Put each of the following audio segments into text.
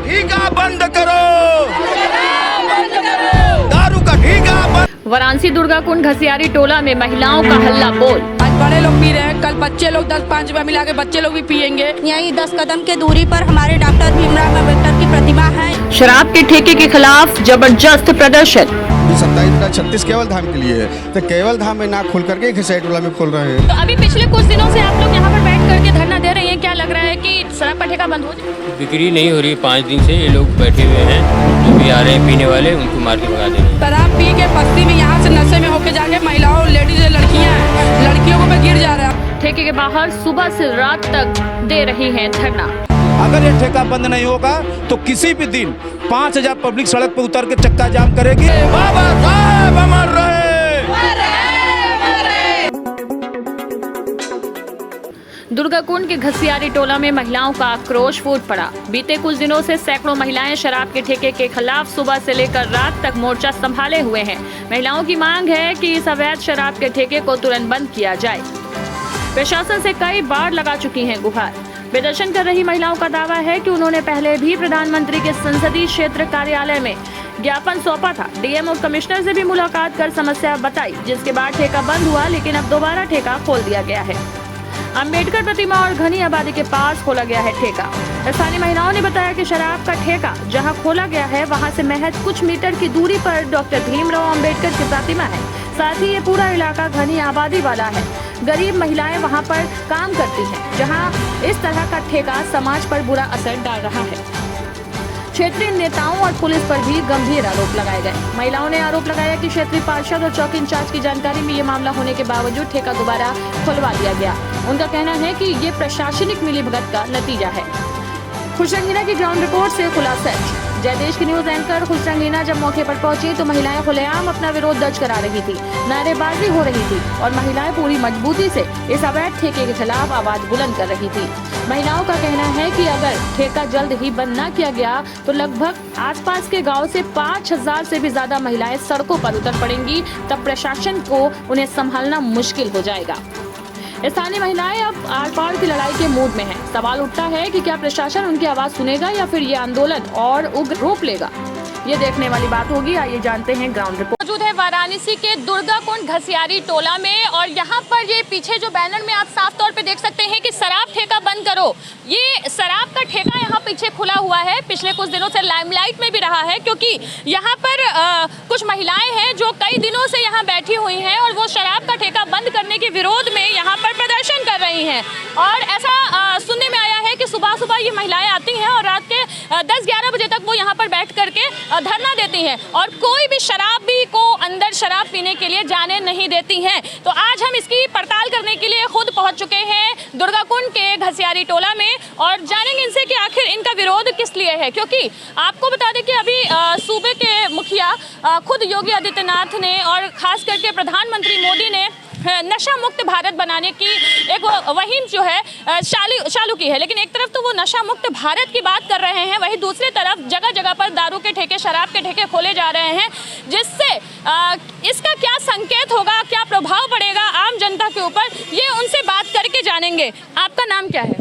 ठेका बंद करो, दारू का ठेका बंद। वाराणसी दुर्गाकुंड घसियारी टोला में महिलाओं का हल्ला बोल। आज बड़े लोग पी रहे हैं, कल बच्चे लोग 10-5 रुपए मिला के बच्चे लोग भी पियेंगे। यहीं 10 कदम के दूरी पर हमारे डॉक्टर भीमराव अम्बेडकर की प्रतिमा है। शराब के ठेके के खिलाफ जबरदस्त प्रदर्शन। 27-36 केवल धाम के लिए है, तो केवल धाम में ना खोल करके घसियारी टोला में खोल रहे हैं। तो अभी पिछले कुछ दिनों से आप लोग यहाँ पर बैठ करके धरना दे रहे हैं, क्या लग रहा है कि शराब का ठेका बंद हो जाए? बिक्री नहीं हो रही, 5 दिन से ये लोग बैठे हुए हैं, जो भी आ रहे हैं पीने वाले उनको मार के भगा दे रहे हैं। शराब पी के बस्ती में यहाँ से नशे में होके जाके महिलाओं, लेडीज, लड़कियों को गिर जा रहा है। ठेके के बाहर सुबह से रात तक दे रही हैं धरना। अगर ये ठेका बंद नहीं होगा तो किसी भी दिन 5000 पब्लिक सड़क पर उतर के चक्का जाम करेगी। बाबा साहब अमर रहे। दुर्गाकुंड के घसियारी टोला में महिलाओं का आक्रोश फूट पड़ा। बीते कुछ दिनों से सैकड़ों महिलाएं शराब के ठेके के खिलाफ सुबह से लेकर रात तक मोर्चा संभाले हुए हैं। महिलाओं की मांग है कि इस अवैध शराब के ठेके को तुरंत बंद किया जाए। प्रशासन से कई बार लगा चुकी हैं गुहार। प्रदर्शन कर रही महिलाओं का दावा है कि उन्होंने पहले भी प्रधानमंत्री के संसदीय क्षेत्र कार्यालय में ज्ञापन सौंपा था। डीएम और कमिश्नर से भी मुलाकात कर समस्या बताई, जिसके बाद ठेका बंद हुआ, लेकिन अब दोबारा ठेका खोल दिया गया है। अंबेडकर प्रतिमा और घनी आबादी के पास खोला गया है ठेका। स्थानीय महिलाओं ने बताया कि शराब का ठेका जहां खोला गया है, वहां से महज कुछ मीटर की दूरी पर डॉक्टर भीमराव अंबेडकर की प्रतिमा है। साथ ही ये पूरा इलाका घनी आबादी वाला है। गरीब महिलाएं वहां पर काम करती हैं, जहां इस तरह का ठेका समाज पर बुरा असर डाल रहा है। क्षेत्रीय नेताओं और पुलिस पर भी गंभीर आरोप लगाए गए। महिलाओं ने आरोप लगाया कि क्षेत्रीय पार्षद और चौकी इंचार्ज की जानकारी में ये मामला होने के बावजूद ठेका दोबारा खुलवा दिया गया। उनका कहना है कि ये प्रशासनिक मिलीभगत का नतीजा है। खुशरंगीना की ग्राउंड रिपोर्ट से खुला सच। जयदेश की न्यूज एंकर खुशरंगीना जब मौके पर पहुंची तो महिलाएं खुलेआम अपना विरोध दर्ज करा रही थी, नारेबाजी हो रही थी और महिलाएं पूरी मजबूती से इस अवैध ठेके के खिलाफ आवाज बुलंद कर रही थी। महिलाओं का कहना है कि अगर ठेका जल्द ही बंद न किया गया तो लगभग आसपास के गांव से 5000 से भी ज्यादा महिलाएं सड़कों पर उतर पड़ेंगी। तब प्रशासन को उन्हें संभालना मुश्किल हो जाएगा। स्थानीय महिलाएं अब आर पार की लड़ाई के मूड में हैं। सवाल उठता है कि क्या प्रशासन उनकी आवाज सुनेगा या फिर ये आंदोलन और उग्र रूप लेगा। ये देखने वाली बात होगी। आइए जानते हैं ग्राउंड रिपोर्ट। मौजूद है वाराणसी के दुर्गाकुंड घसियारी टोला में और यहाँ पर ये पीछे जो बैनर में आप साफ तौर पे देख सकते हैं कि शराब ठेका बंद करो। ये शराब का ठेका यहाँ पीछे खुला हुआ है, पिछले कुछ दिनों से लाइमलाइट में भी रहा है, क्योंकि यहाँ पर कुछ महिलाएं हैं जो कई दिनों से यहाँ बैठी हुई हैं और वो शराब का ठेका बंद करने के विरोध में यहाँ पर प्रदर्शन कर रही हैं। और ऐसा सुनने में आया है कि सुबह सुबह ये महिलाएं आती हैं और रात के 10-11 बजे तक वो यहाँ पर बैठ करके धरना देती हैं और कोई भी शराबी को अंदर शराब पीने के लिए जाने नहीं देती हैं। तो आज हम इसकी पड़ताल करने के लिए खुद पहुंच चुके हैं दुर्गाकुंड के घसियारी टोला में और जानेंगे इनसे कि आखिर इनका विरोध किस लिए है। क्योंकि आपको बता दें कि अभी सूबे के मुखिया खुद योगी आदित्यनाथ ने और खास करके प्रधानमंत्री मोदी ने नशा मुक्त भारत बनाने की एक मुहिम जो है चालू की है। लेकिन एक तरफ तो वो नशा मुक्त भारत की बात कर रहे हैं, वहीं दूसरी तरफ जगह जगह पर दारू के ठेके, शराब के ठेके खोले जा रहे हैं, जिससे इसका क्या संकेत होगा, क्या प्रभाव पड़ेगा आम जनता के ऊपर, ये उनसे बात करके जानेंगे। आपका नाम क्या है?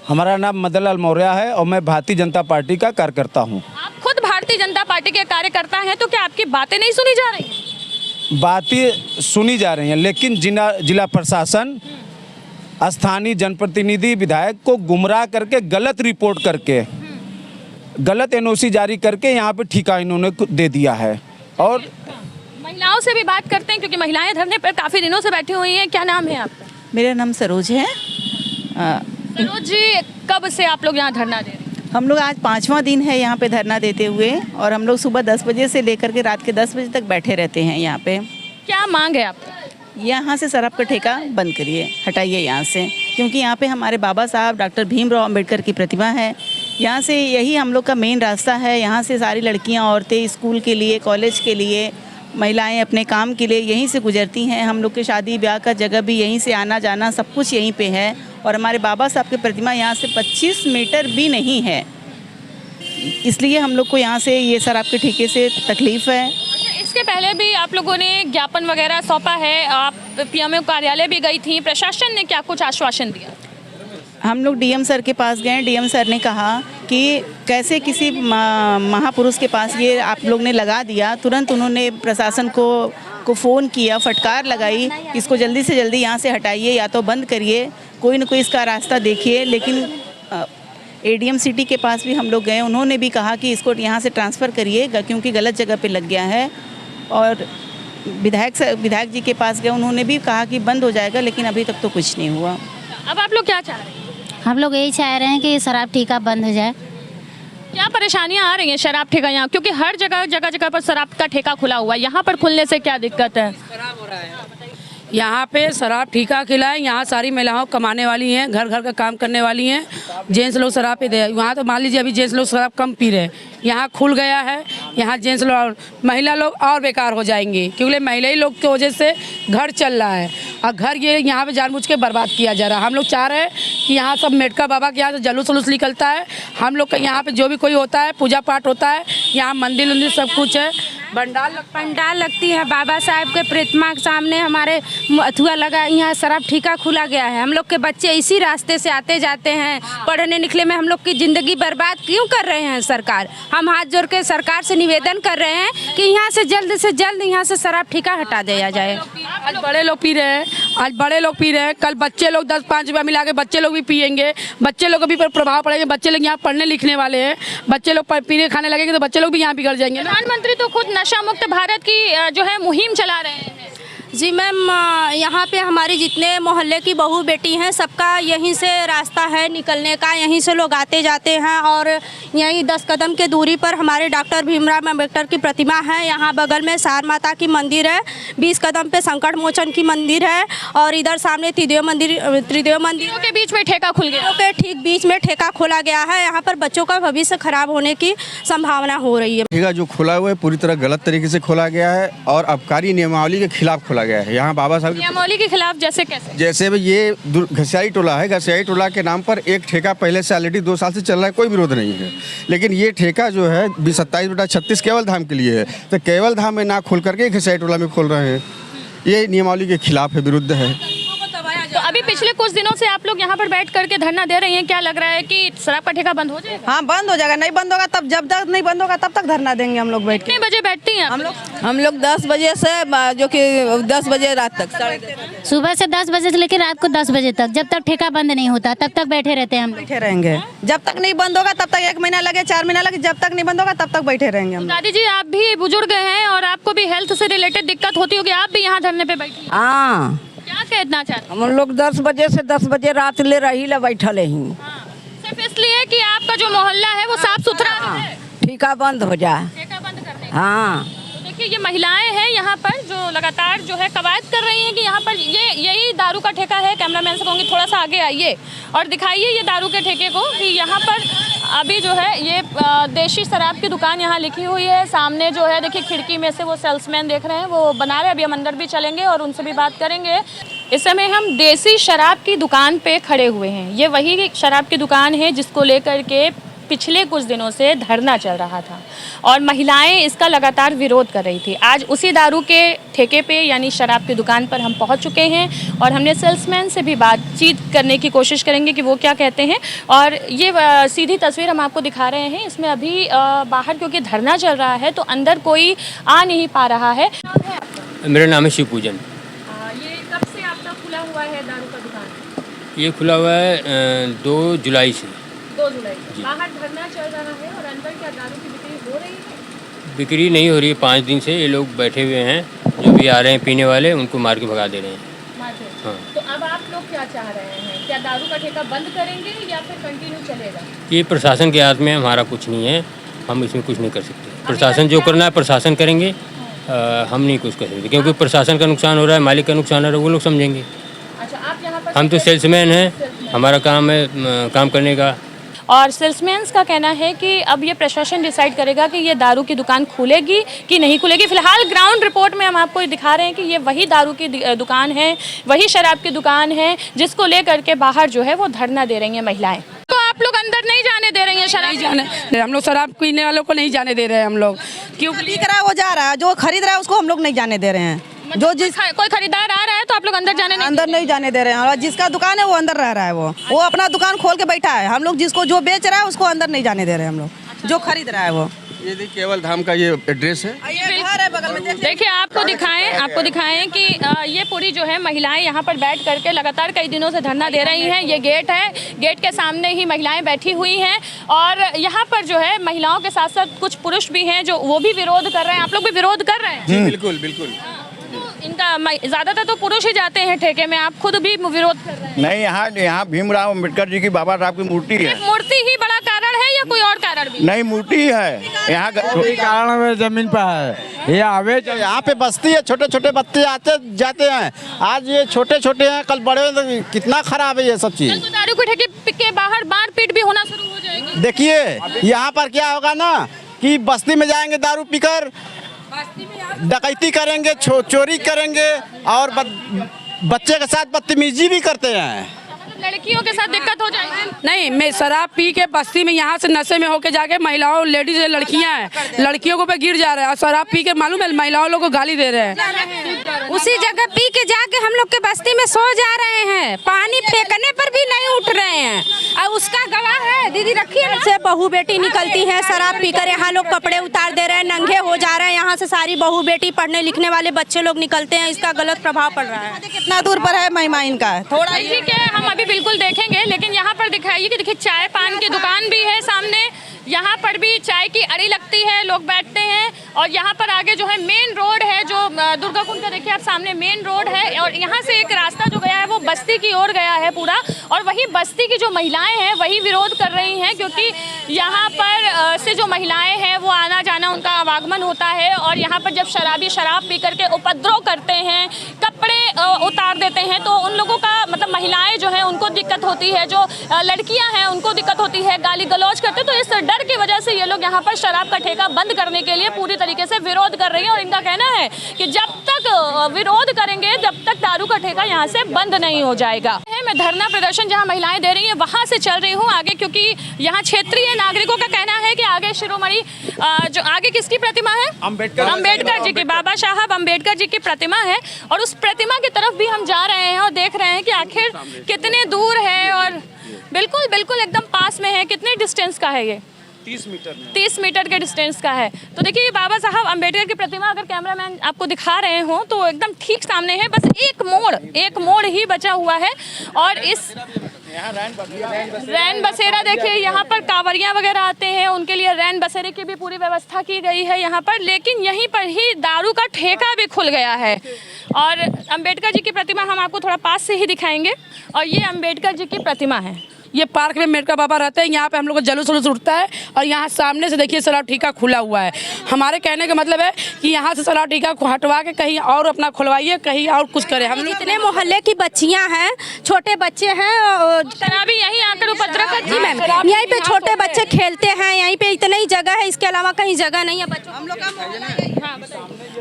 हमारा नाम मदन लाल मौर्य है और मैं भारतीय जनता पार्टी का कार्यकर्ता हूँ। आप खुद भारतीय जनता पार्टी के कार्यकर्ता हैं, तो क्या आपकी बातें नहीं सुनी जा रही? बातें सुनी जा रही हैं, लेकिन जिला प्रशासन, स्थानीय जनप्रतिनिधि, विधायक को गुमराह करके गलत रिपोर्ट करके गलत एनओसी जारी करके यहाँ पे ठेका इन्होंने दे दिया है। और महिलाओं से भी बात करते हैं, क्योंकि महिलाएं धरने पर काफ़ी दिनों से बैठी हुई हैं। क्या नाम है आपका? मेरा नाम सरोज है। सरोज जी, कब से आप लोग यहाँ धरना दे रहे हैं? हम लोग आज 5वां दिन है यहाँ पे धरना देते हुए और हम लोग सुबह 10 बजे से लेकर के रात के 10 बजे तक बैठे रहते हैं यहाँ पे। क्या मांग है आपकी? यहाँ से शराब का ठेका बंद करिए, हटाइए यहाँ से, क्योंकि यहाँ पे हमारे बाबा साहब डॉक्टर भीमराव अंबेडकर की प्रतिमा है। यहाँ से यही हम लोग का मेन रास्ता है। यहाँ से सारी लड़कियाँ, औरतें स्कूल के लिए, कॉलेज के लिए, महिलाएं अपने काम के लिए यहीं से गुजरती हैं। हम लोग के शादी ब्याह का जगह भी यहीं से आना जाना सब कुछ यहीं पे है। और हमारे बाबा साहब की प्रतिमा यहाँ से 25 मीटर भी नहीं है, इसलिए हम लोग को यहाँ से ये शराब के ठेके से तकलीफ़ है। इसके पहले भी आप लोगों ने ज्ञापन वगैरह सौंपा है, आप पीएमओ कार्यालय भी गई थी, प्रशासन ने क्या कुछ आश्वासन दिया? हम लोग डीएम सर के पास गए। डीएम सर ने कहा कि कैसे किसी महापुरुष के पास ये आप लोग ने लगा दिया। तुरंत उन्होंने प्रशासन को फ़ोन किया, फटकार लगाई, इसको जल्दी से जल्दी यहाँ से हटाइए या तो बंद करिए, कोई ना कोई इसका रास्ता देखिए। लेकिन एडीएम सिटी के पास भी हम लोग गए, उन्होंने भी कहा कि इसको यहाँ से ट्रांसफ़र करिए क्योंकि गलत जगह पे लग गया है। और विधायक जी के पास गए, उन्होंने भी कहा कि बंद हो जाएगा, लेकिन अभी तक तो कुछ नहीं हुआ। अब आप लोग क्या चाह रहे हैं? हम लोग यही चाह रहे हैं कि शराब ठेका बंद हो जाए। क्या परेशानियां आ रही हैं शराब ठेका यहाँ, क्योंकि हर जगह पर शराब का ठेका खुला हुआ है, यहाँ पर खुलने से क्या दिक्कत है? यहाँ पे शराब ठेका खिला है। यहाँ सारी महिलाओं कमाने वाली हैं, घर घर का काम करने वाली हैं। जेंट्स लोग शराब पे दे, वहाँ तो मान लीजिए अभी जेंट्स लोग शराब कम पी रहे हैं, यहाँ खुल गया है। यहाँ जेंट्स लोग और महिला लोग और बेकार हो जाएंगे, क्योंकि महिला ही लोग की वजह से घर चल रहा है और घर ये यहाँ पे जानबूझ के बर्बाद किया जा रहा है। हम लोग चाह रहे हैं कि यहाँ सब मेटका बाबा के यहाँ से जुलूस वलूस निकलता है। हम लोग का यहाँ पे जो भी कोई होता है, पूजा पाठ होता है, यहाँ मंदिर उंदिर सब कुछ है। पंडाल लगती है, बाबा साहब के प्रतिमा के सामने हमारे अथुआ लगा, यहाँ शराब ठेका खुला गया है। हम लोग के बच्चे इसी रास्ते से आते जाते हैं, पढ़ने निकले में हम लोग की ज़िंदगी बर्बाद क्यों कर रहे हैं सरकार? हम हाथ जोड़ के सरकार से निवेदन कर रहे हैं कि यहाँ से जल्द यहाँ से शराब ठेका हटा दिया जाए। आज बड़े लोग पी रहे हैं, कल बच्चे लोग 10-5 रुपया मिला के बच्चे लोग भी पियेंगे, बच्चे लोग को भी प्रभाव पड़ेगा। बच्चे लोग यहाँ पढ़ने लिखने वाले हैं, बच्चे लोग पीने खाने लगेंगे तो बच्चे लोग भी यहाँ बिगड़ जाएंगे। प्रधानमंत्री तो खुद नशा मुक्त भारत की जो है मुहिम चला रहे हैं। जी मैम, यहाँ पे हमारी जितने मोहल्ले की बहू बेटी हैं, सबका यहीं से रास्ता है निकलने का, यहीं से लोग आते जाते हैं। और यहीं 10 कदम के दूरी पर हमारे डॉक्टर भीमराव अम्बेडकर की प्रतिमा है। यहाँ बगल में सार माता की मंदिर है, 20 कदम पे संकट मोचन की मंदिर है, और इधर सामने त्रिदेव मंदिर के बीच में ठेका खुल गया, के ठीक बीच में ठेका खोला गया है। यहाँ पर बच्चों का भविष्य खराब होने की संभावना हो रही है। ठेका जो खुला हुआ है पूरी तरह गलत तरीके से खोला गया है और आबकारी नियमावली के खिलाफ खोला गया है। यहाँ बाबा साहब नियमावली के खिलाफ जैसे ये घसियारी टोला है, घसियारी टोला के नाम पर एक ठेका पहले से ऑलरेडी 2 साल से चल रहा है, कोई विरोध नहीं है। लेकिन ये ठेका जो है 27/36 केवल धाम के लिए है, तो केवल धाम में ना खोल करके घसियारी टोला में खोल रहे हैं। ये नियमावली के खिलाफ है, विरुद्ध है। तो अभी पिछले कुछ दिनों से आप लोग यहाँ पर बैठ करके धरना दे रही हैं, क्या लग रहा है कि शराब का ठेका बंद हो जाएगा? हाँ, बंद हो जाएगा। नहीं बंद होगा तब, जब तक नहीं बंद होगा तब तक धरना देंगे हम लोग बैठ के। कितने बजे बैठती हैं हम लोग 10 बजे से जो कि 10 बजे रात तक, सुबह से 10 बजे से लेकर रात को 10 बजे तक, जब तक ठेका बंद नहीं होता तब तक बैठे रहते हैं हम। बैठे रहेंगे जब तक नहीं बंद होगा, तब तक 1 महीना लगे, 4 महीना लगे, जब तक नहीं बंद होगा तब तक बैठे रहेंगे हम। दादी जी, आप भी बुजुर्ग हैं और आपको भी हेल्थ से रिलेटेड दिक्कत होती होगी, आप भी यहाँ धरने पे बैठी? हाँ, क्या कहना चाहते हैं? हम लोग 10 बजे से 10 बजे रात ले रही ला बैठल ही। सिर्फ इसलिए कि आपका जो मोहल्ला है वो साफ सुथरा है, ठेका बंद हो जाए। ठेका बंद करने। हाँ, तो देखिए, ये महिलाएं हैं यहाँ पर जो लगातार जो है कवायद कर रही हैं कि यहाँ पर यही दारू का ठेका है। कैमरामैन से कहूँगी थोड़ा सा आगे आइए और दिखाइए ये दारू के ठेके को, कि यहाँ पर अभी जो है ये देशी शराब की दुकान यहाँ लिखी हुई है। सामने जो है देखिए खिड़की में से वो सेल्समैन देख रहे हैं, वो बना रहे हैं। अभी हम अंदर भी चलेंगे और उनसे भी बात करेंगे। इस समय हम देसी शराब की दुकान पे खड़े हुए हैं। ये वही शराब की दुकान है जिसको लेकर के पिछले कुछ दिनों से धरना चल रहा था और महिलाएं इसका लगातार विरोध कर रही थी। आज उसी दारू के ठेके पे यानी शराब की दुकान पर हम पहुंच चुके हैं और हमने सेल्समैन से भी बातचीत करने की कोशिश करेंगे कि वो क्या कहते हैं। और ये सीधी तस्वीर हम आपको दिखा रहे हैं। इसमें अभी बाहर क्योंकि धरना चल रहा है तो अंदर कोई आ नहीं पा रहा है। मेरा नाम है शिव पूजन। ये कब से आपका खुला हुआ है दारू का दुकान? ये खुला हुआ है 2 जुलाई से। 2 जुलाई। बाहर धरना चल रहा है और अंदर क्या दारू की बिक्री हो रही है? बिक्री नहीं हो रही है। 5 दिन से ये लोग बैठे हुए हैं, जो भी आ रहे हैं पीने वाले उनको मार के भगा दे रहे हैं। हाँ। तो अब आप लोग क्या चाह रहे हैं? क्या दारू का ठेका बंद करेंगे या फिर कंटिन्यू चलेगा? ये प्रशासन के हाथ में, हमारा कुछ नहीं है, हम इसमें कुछ नहीं कर सकते। प्रशासन जो करना है प्रशासन करेंगे, हम नहीं कुछ कर सकते, क्योंकि प्रशासन का नुकसान हो रहा है, मालिक का नुकसान हो रहा है, वो लोग समझेंगे। अच्छा, आप यहाँ पर हम तो सेल्समैन हैं, हमारा काम है काम करने का। और सेल्समैन्स का कहना है कि अब ये प्रशासन डिसाइड करेगा कि ये दारू की दुकान खुलेगी कि नहीं खुलेगी। फिलहाल ग्राउंड रिपोर्ट में हम आपको दिखा रहे हैं कि ये वही दारू की दुकान है, वही शराब की दुकान है जिसको लेकर के बाहर जो है वो धरना दे रही हैं महिलाएं। तो आप लोग अंदर नहीं जाने दे रही हैं? शराब नहीं जाने, हम लोग शराब पीने वालों को नहीं जाने दे रहे हैं हम लोग। क्यों? बिक रहा है वो जा रहा है, जो खरीद रहा है उसको हम लोग नहीं जाने दे रहे हैं। जो जिस कोई खरीदार आ रहा है तो आप लोग अंदर जाने नहीं अंदर नहीं जाने दे रहे हैं, और जिसका दुकान है वो अंदर रह रहा है, वो अपना दुकान खोल के बैठा है। हम लोग जिसको जो बेच रहा है उसको अंदर नहीं जाने दे रहे हैं, हम लोग जो खरीद रहा है वो। ये देखिए केवल धाम का ये एड्रेस है। ये घर है बगल में, देखिए आपको दिखाएं कि ये पूरी जो है महिलाएं यहाँ पर बैठ करके लगातार कई दिनों से धरना दे रही हैं। ये गेट है, गेट के सामने ही महिलाएं बैठी हुई हैं और यहाँ पर जो है महिलाओं के साथ साथ कुछ पुरुष भी हैं जो वो भी विरोध कर रहे हैं। आप लोग भी विरोध कर रहे हैं? जी बिल्कुल बिल्कुल। इनका ज्यादातर तो पुरुष ही जाते हैं ठेके में, आप खुद भी विरोध कर रहे हैं? नहीं, यहाँ भीमराव अम्बेडकर जी की, बाबा साहब की मूर्ति है। मूर्ति ही बड़ा कारण है या कोई और कारण भी? नहीं, मूर्ति है यहाँ कारण में जमीन पर है। ये आवे यहाँ पे बस्ती है, छोटे छोटे बच्चे आते जाते हैं। आज ये छोटे छोटे हैं, कल बड़े, तो कितना खराब है ये सब चीज। तो दारू के ठेके के बाहर मारपीट भी होना शुरू हो जाएगी। देखिए यहाँ पर क्या होगा ना कि बस्ती में जाएंगे दारू पीकर, डकैती करेंगे, चोरी करेंगे और बच्चे के साथ बदतमीजी भी करते हैं। लड़कियों के साथ दिक्कत हो जाएगी? नहीं, मैं शराब पी के बस्ती में यहाँ से नशे में होके जाके महिलाओं, लेडीज लड़कियाँ हैं, लड़कियों को पे गिर जा रहे हैं और शराब पी के मालूम है महिलाओं लोग को गाली दे रहे हैं। उसी जगह पी के जाके हम लोग के बस्ती में सो जा रहे हैं, पानी फेंकने पर भी नहीं उठ रहे हैं और उसका गवाह है। दीदी रखिए ना। से बहू बेटी निकलती है शराब पीकर, यहाँ लोग कपड़े उतार दे रहे हैं, नंगे हो जा रहे हैं। यहाँ से सारी बहू बेटी पढ़ने लिखने वाले बच्चे लोग निकलते हैं, इसका गलत प्रभाव पड़ रहा है। कितना दूर पर है महिमा इनका, थोड़ा इसी के हम अभी बिल्कुल देखेंगे, लेकिन यहाँ पर दिखाइए कि देखिए चाय पान की दुकान भी है सामने, यहाँ पर भी चाय की अड़ी लगती है, लोग बैठते हैं और यहाँ पर आगे जो है मेन रोड है, जो दुर्गा कुंड का देखिए आप सामने मेन रोड है और यहाँ से एक रास्ता जो गया है वो बस्ती की ओर गया है पूरा। और वही बस्ती की जो महिलाएं हैं वही विरोध कर रही हैं, क्योंकि यहाँ पर से जो महिलाएं हैं वो आना जाना उनका आवागमन होता है और यहाँ पर जब शराबी शराब पी करके उपद्रव करते हैं, कपड़े उतार देते हैं, तो उन लोगों का मतलब महिलाएं जो है उनको दिक्कत होती है, जो लड़कियां हैं उनको दिक्कत होती है, गाली गलौज करते। तो इस डर की वजह से ये लोग यहाँ पर शराब का ठेका बंद करने के लिए पूरी तरीके से विरोध कर रही हैं और इनका कहना है कि जब तक विरोध करेंगे जब तक दारू का ठेका यहाँ से बंद नहीं हो जाएगा। मैं धरना प्रदर्शन जहाँ महिलाएं दे रही हैं वहाँ से चल रही हूँ आगे, क्योंकि यहाँ क्षेत्रीय नागरिकों का कहना है कि आगे शिरोमणि जो आगे किसकी प्रतिमा है, अम्बेडकर जी की, बाबा साहब अम्बेडकर जी की प्रतिमा है और उस प्रतिमा की तरफ भी हम जा रहे हैं और देख रहे हैं कि आखिर कितने दूर है और बिल्कुल बिल्कुल एकदम पास में है। कितने डिस्टेंस का है ये? 30 मीटर के डिस्टेंस का है। तो देखिए बाबा साहब अम्बेडकर की प्रतिमा अगर कैमरामैन आपको दिखा रहे हो तो एकदम ठीक सामने है, बस एक मोड़ ही बचा हुआ है। और इस रैन बसेरा देखिए, यहाँ पर कांवरियाँ वगैरह आते हैं, उनके लिए रैन बसेरे की भी पूरी व्यवस्था की गई है यहाँ पर, लेकिन यहीं पर ही दारू का ठेका भी खुल गया है। और अम्बेडकर जी की प्रतिमा हम आपको थोड़ा पास से ही दिखाएंगे और ये अम्बेडकर जी की प्रतिमा है। ये पार्क में अम्बेडकर बाबा रहते हैं, यहाँ पे हम लोग को जुलूस उठता है और यहाँ सामने से देखिए शराब ठेका खुला हुआ है। हमारे कहने का मतलब है कि यहाँ से शराब ठेका हटवा के कहीं और अपना खुलवाइए, कहीं और कुछ करें। हम जितने मोहल्ले की बच्चियाँ हैं, छोटे बच्चे हैं, शराबी यहीं आकर उपद्रव करती जी मैम, यहीं पे छोटे बच्चे खेलते हैं, यहीं पे इतनी ही जगह है, इसके अलावा कहीं जगह नहीं है बच्चों। हम लोग का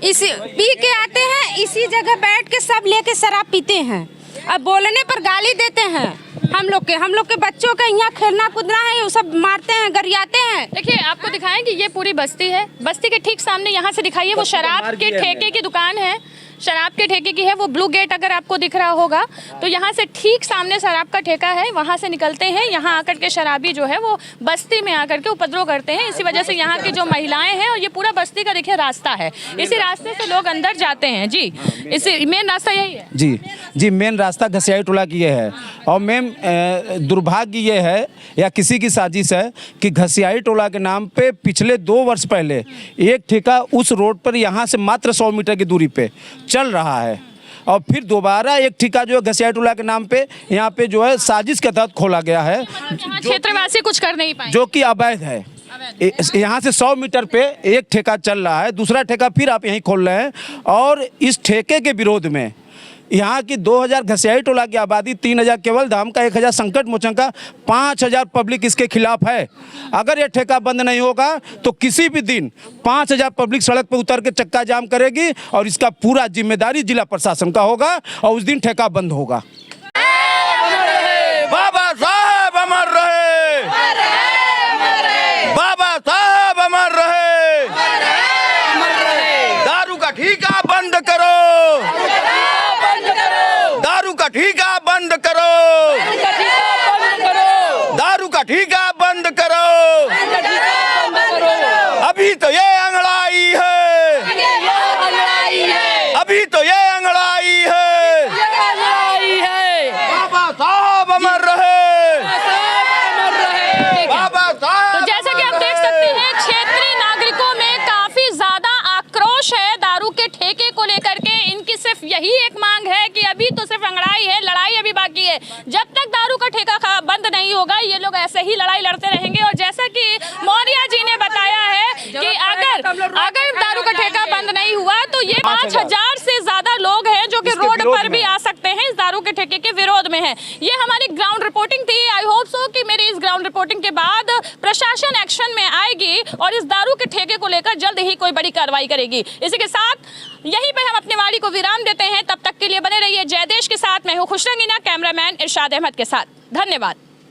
इसी पी के आते हैं, इसी जगह बैठ के सब लेके शराब पीते हैं, अब बोलने पर गाली देते हैं। हम लोग के बच्चों का यहाँ खेलना कूदना है, वो सब मारते हैं, गरियाते हैं। देखिए आपको दिखाएं कि ये पूरी बस्ती है, बस्ती के ठीक सामने यहाँ से दिखाइए वो शराब के ठेके की दुकान है, शराब के ठेके की है, वो ब्लू गेट अगर आपको दिख रहा होगा तो यहाँ से ठीक सामने शराब का ठेका है, वहाँ से निकलते हैं, यहाँ आकर के शराबी जो है वो बस्ती में आकर के उपद्रव करते हैं। इसी वजह से यहाँ की जो महिलाएं हैं, और ये पूरा बस्ती का देखिए रास्ता है, इसी रास्ते से लोग अंदर जाते हैं। जी, इसी मेन रास्ता यही है। जी मेन रास्ता घसियाई टोला की ये है और मैम दुर्भाग्य ये है या किसी की साजिश है कि घसियाई टोला के नाम पे पिछले 2 वर्ष पहले एक ठेका उस रोड पर यहाँ से मात्र 100 मीटर की दूरी पे चल रहा है और फिर दोबारा एक ठेका जो है घसियाई टोला के नाम पे यहाँ पे जो है साजिश के तहत खोला गया है, क्षेत्रवासी कुछ कर नहीं पाए, जो कि अवैध है। यहाँ से 100 मीटर पे एक ठेका चल रहा है, दूसरा ठेका फिर आप यहीं खोल रहे हैं और इस ठेके के विरोध में यहाँ की 2000 घसियाई टोला की आबादी, 3000 केवल धाम का, 1000 संकट मोचन का, 5000 पब्लिक इसके खिलाफ है। अगर ये ठेका बंद नहीं होगा तो किसी भी दिन 5000 पब्लिक सड़क पर उतर के चक्का जाम करेगी और इसका पूरा जिम्मेदारी जिला प्रशासन का होगा और उस दिन ठेका बंद होगा। बाबा साहब अमर रहे, बाबा साहब अमर रहे, दारू का ठेका बंद करो, अभी तो ये अंगड़ाई है, अभी तो ये अंगड़ाई है, बाबा साहब अमर रहे, बाबा साहब। तो जैसा कि आप देख सकते हैं, क्षेत्रीय नागरिकों में काफी ज्यादा आक्रोश है दारू के ठेके को लेकर के। इनकी सिर्फ यही एक मांग है कि अभी तो सिर्फ अंगड़ाई है, लड़ाई अभी बाकी है। जब तक दारू का ठेका बंद नहीं होगा, ये लोग ऐसे ही लड़ाई लड़ते रहेंगे। और जैसा कि मौर्या जी ने बताया है कि अगर दारू का ठेका बंद नहीं हुआ तो ये 5000 से ज्यादा लोग हैं जो कि रोड पर भी आ सकते हैं, इस दारू के ठेके के विरोध में हैं। ये हमारी ग्राउंड रिपोर्टिंग थी। आई होप सो कि मेरी इस ग्राउंड रिपोर्टिंग के बाद प्रशासन एक्शन में आएगी और इस दारू के ठेके को लेकर जल्द ही कोई बड़ी कार्रवाई करेगी। इसी के साथ यहीं पे हम अपनी वाणी को विराम देते हैं। तब तक के लिए बने रहिए जयदेश के साथ। मैं हूँ खुशरंगीना, कैमरामैन इरशाद अहमद के साथ। धन्यवाद।